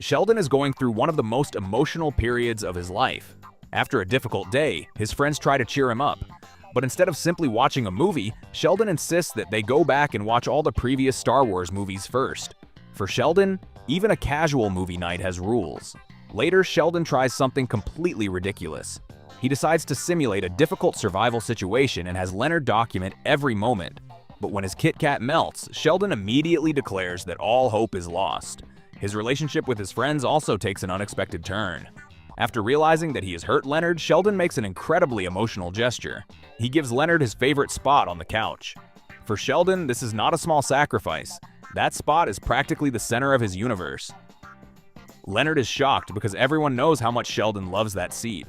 Sheldon is going through one of the most emotional periods of his life. After a difficult day, his friends try to cheer him up. But instead of simply watching a movie, Sheldon insists that they go back and watch all the previous Star Wars movies first. For Sheldon, even a casual movie night has rules. Later, Sheldon tries something completely ridiculous. He decides to simulate a difficult survival situation and has Leonard document every moment. But when his Kit Kat melts, Sheldon immediately declares that all hope is lost. His relationship with his friends also takes an unexpected turn. After realizing that he has hurt Leonard, Sheldon makes an incredibly emotional gesture. He gives Leonard his favorite spot on the couch. For Sheldon, this is not a small sacrifice. That spot is practically the center of his universe. Leonard is shocked because everyone knows how much Sheldon loves that seat.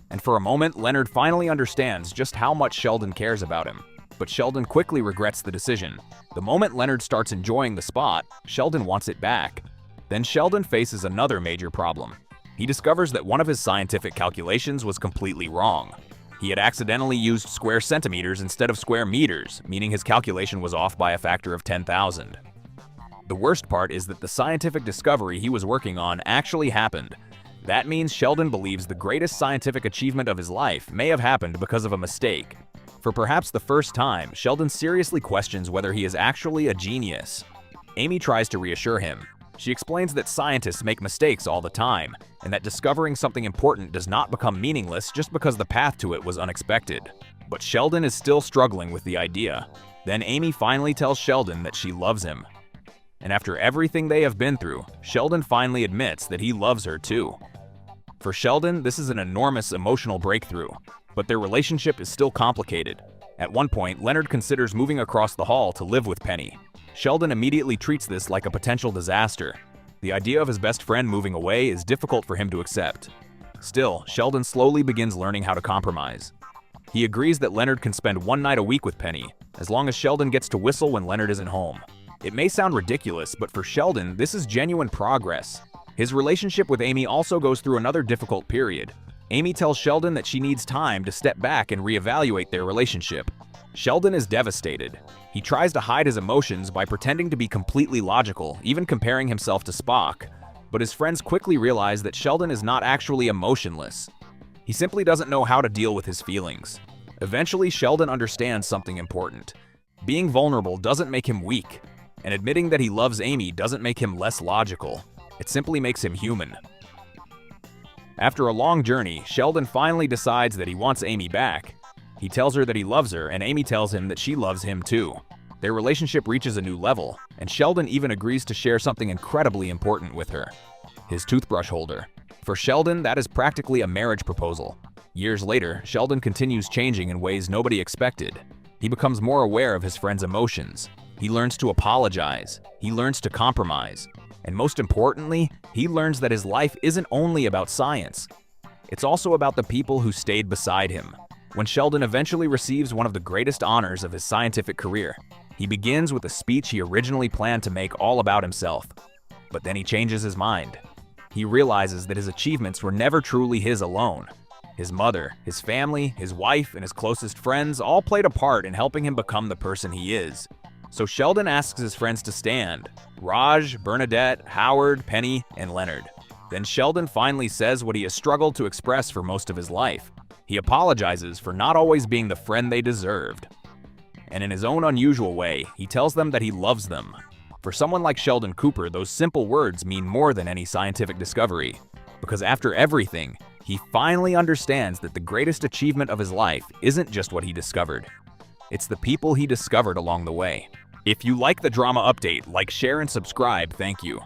And for a moment, Leonard finally understands just how much Sheldon cares about him. But Sheldon quickly regrets the decision. The moment Leonard starts enjoying the spot, Sheldon wants it back. Then Sheldon faces another major problem. He discovers that one of his scientific calculations was completely wrong. He had accidentally used square centimeters instead of square meters, meaning his calculation was off by a factor of 10,000. The worst part is that the scientific discovery he was working on actually happened. That means Sheldon believes the greatest scientific achievement of his life may have happened because of a mistake. For perhaps the first time, Sheldon seriously questions whether he is actually a genius. Amy tries to reassure him. She explains that scientists make mistakes all the time, and that discovering something important does not become meaningless just because the path to it was unexpected. But Sheldon is still struggling with the idea. Then Amy finally tells Sheldon that she loves him. And after everything they have been through, Sheldon finally admits that he loves her too. For Sheldon, this is an enormous emotional breakthrough, but their relationship is still complicated. At one point, Leonard considers moving across the hall to live with Penny. Sheldon immediately treats this like a potential disaster. The idea of his best friend moving away is difficult for him to accept. Still, Sheldon slowly begins learning how to compromise. He agrees that Leonard can spend one night a week with Penny, as long as Sheldon gets to whistle when Leonard isn't home. It may sound ridiculous, but for Sheldon, this is genuine progress. His relationship with Amy also goes through another difficult period. Amy tells Sheldon that she needs time to step back and reevaluate their relationship. Sheldon is devastated. He tries to hide his emotions by pretending to be completely logical, even comparing himself to Spock. But his friends quickly realize that Sheldon is not actually emotionless. He simply doesn't know how to deal with his feelings. Eventually, Sheldon understands something important. Being vulnerable doesn't make him weak, and admitting that he loves Amy doesn't make him less logical. It simply makes him human. After a long journey, Sheldon finally decides that he wants Amy back. He tells her that he loves her, and Amy tells him that she loves him too. Their relationship reaches a new level, and Sheldon even agrees to share something incredibly important with her: his toothbrush holder. For Sheldon, that is practically a marriage proposal. Years later, Sheldon continues changing in ways nobody expected. He becomes more aware of his friend's emotions. He learns to apologize. He learns to compromise. And most importantly, he learns that his life isn't only about science. It's also about the people who stayed beside him. When Sheldon eventually receives one of the greatest honors of his scientific career, he begins with a speech he originally planned to make all about himself. But then he changes his mind. He realizes that his achievements were never truly his alone. His mother, his family, his wife, and his closest friends all played a part in helping him become the person he is. So Sheldon asks his friends to stand: Raj, Bernadette, Howard, Penny, and Leonard. Then Sheldon finally says what he has struggled to express for most of his life. He apologizes for not always being the friend they deserved. And in his own unusual way, he tells them that he loves them. For someone like Sheldon Cooper, those simple words mean more than any scientific discovery. Because after everything, he finally understands that the greatest achievement of his life isn't just what he discovered. It's the people he discovered along the way. If you like the drama update, like, share, and subscribe. Thank you.